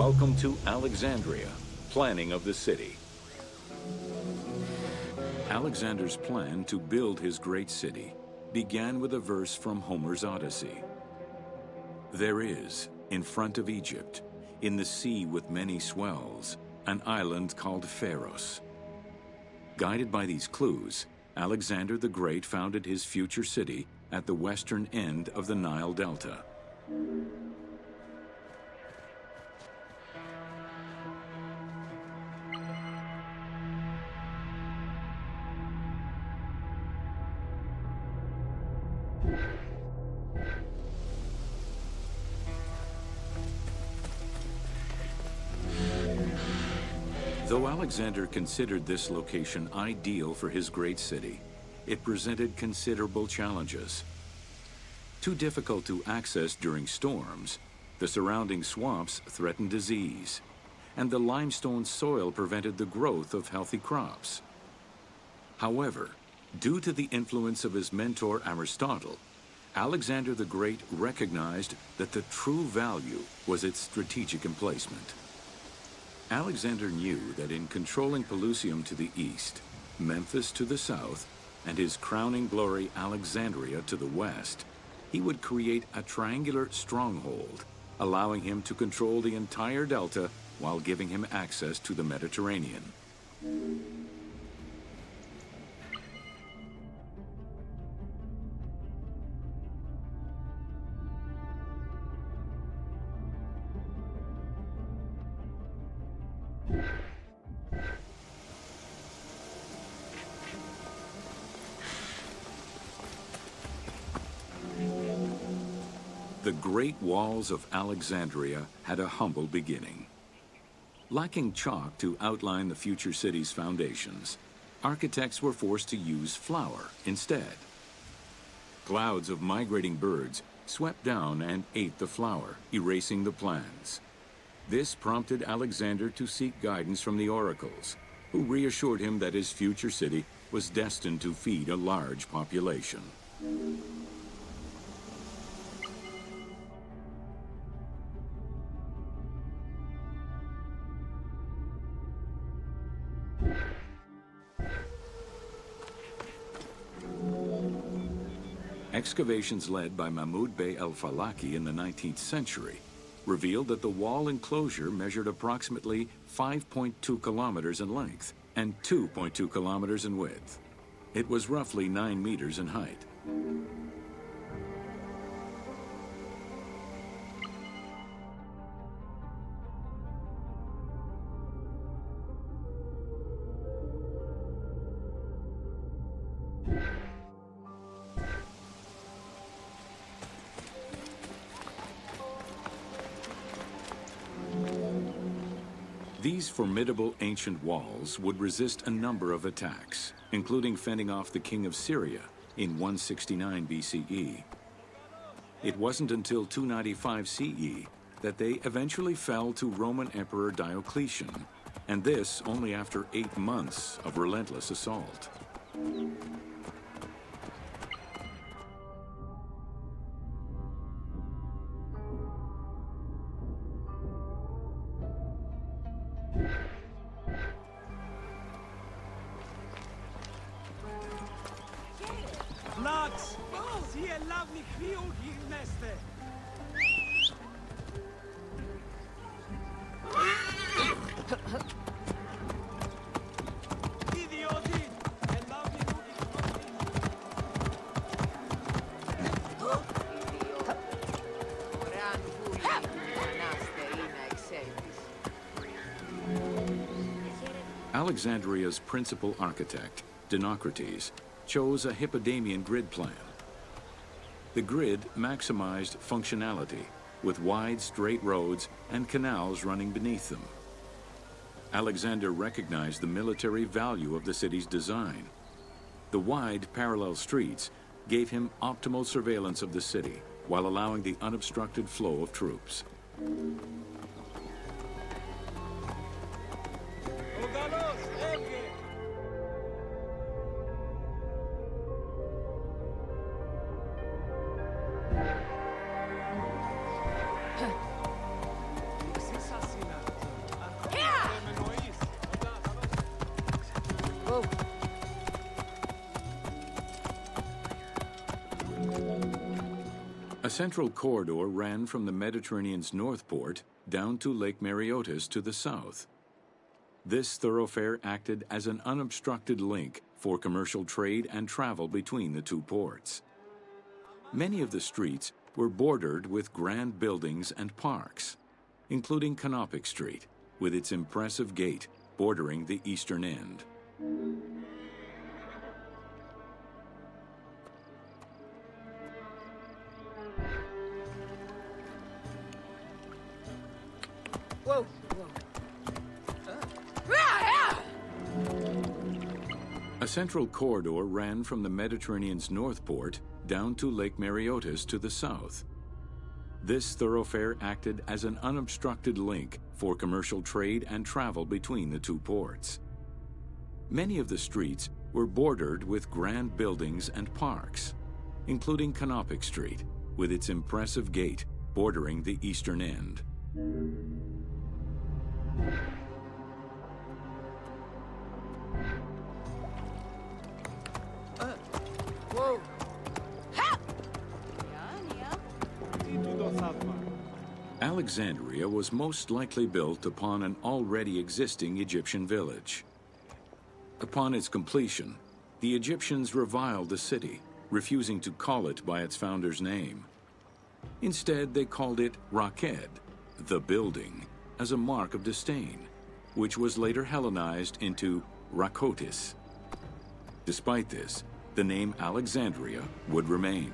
Welcome to Alexandria, planning of the city. Alexander's plan to build his great city began with a verse from Homer's Odyssey. There is, in front of Egypt, in the sea with many swells, an island called Pharos. Guided by these clues, Alexander the Great founded his future city at the western end of the Nile Delta. Though Alexander considered this location ideal for his great city, it presented considerable challenges. Too difficult to access during storms, the surrounding swamps threatened disease, and the limestone soil prevented the growth of healthy crops. However, due to the influence of his mentor Aristotle, Alexander the Great recognized that the true value was its strategic emplacement. Alexander knew that in controlling Pelusium to the east, Memphis to the south, and his crowning glory Alexandria to the west, he would create a triangular stronghold, allowing him to control the entire delta while giving him access to the Mediterranean. The great walls of Alexandria had a humble beginning. Lacking chalk to outline the future city's foundations, architects were forced to use flour instead. Clouds of migrating birds swept down and ate the flour, erasing the plans. This prompted Alexander to seek guidance from the oracles, who reassured him that his future city was destined to feed a large population. Excavations led by Mahmud Bey el-Falaki in the 19th century revealed that the wall enclosure measured approximately 5.2 kilometers in length and 2.2 kilometers in width. It was roughly 9 meters in height. These formidable ancient walls would resist a number of attacks, including fending off the king of Syria in 169 BCE. It wasn't until 295 CE that they eventually fell to Roman Emperor Diocletian, and this only after 8 months of relentless assault. Lux! Sie lovely field hier neste! Idioti! Alexandria's principal architect, Dinocrates, chose a Hippodamian grid plan. The grid maximized functionality, with wide, straight roads and canals running beneath them. Alexander recognized the military value of the city's design. The wide, parallel streets gave him optimal surveillance of the city, while allowing the unobstructed flow of troops. A central corridor ran from the Mediterranean's north port down to Lake Mareotis to the south. This thoroughfare acted as an unobstructed link for commercial trade and travel between the two ports. Many of the streets were bordered with grand buildings and parks, including Canopic Street, with its impressive gate bordering the eastern end. Whoa, whoa. A central corridor ran from the Mediterranean's north port down to Lake Mareotis to the south. This thoroughfare acted as an unobstructed link for commercial trade and travel between the two ports. Many of the streets were bordered with grand buildings and parks, including Canopic Street, with its impressive gate bordering the eastern end. Whoa. Alexandria was most likely built upon an already existing Egyptian village. Upon its completion, the Egyptians reviled the city, refusing to call it by its founder's name. Instead, they called it Raked, the building, as a mark of disdain, which was later Hellenized into Rakotis. Despite this, the name Alexandria would remain.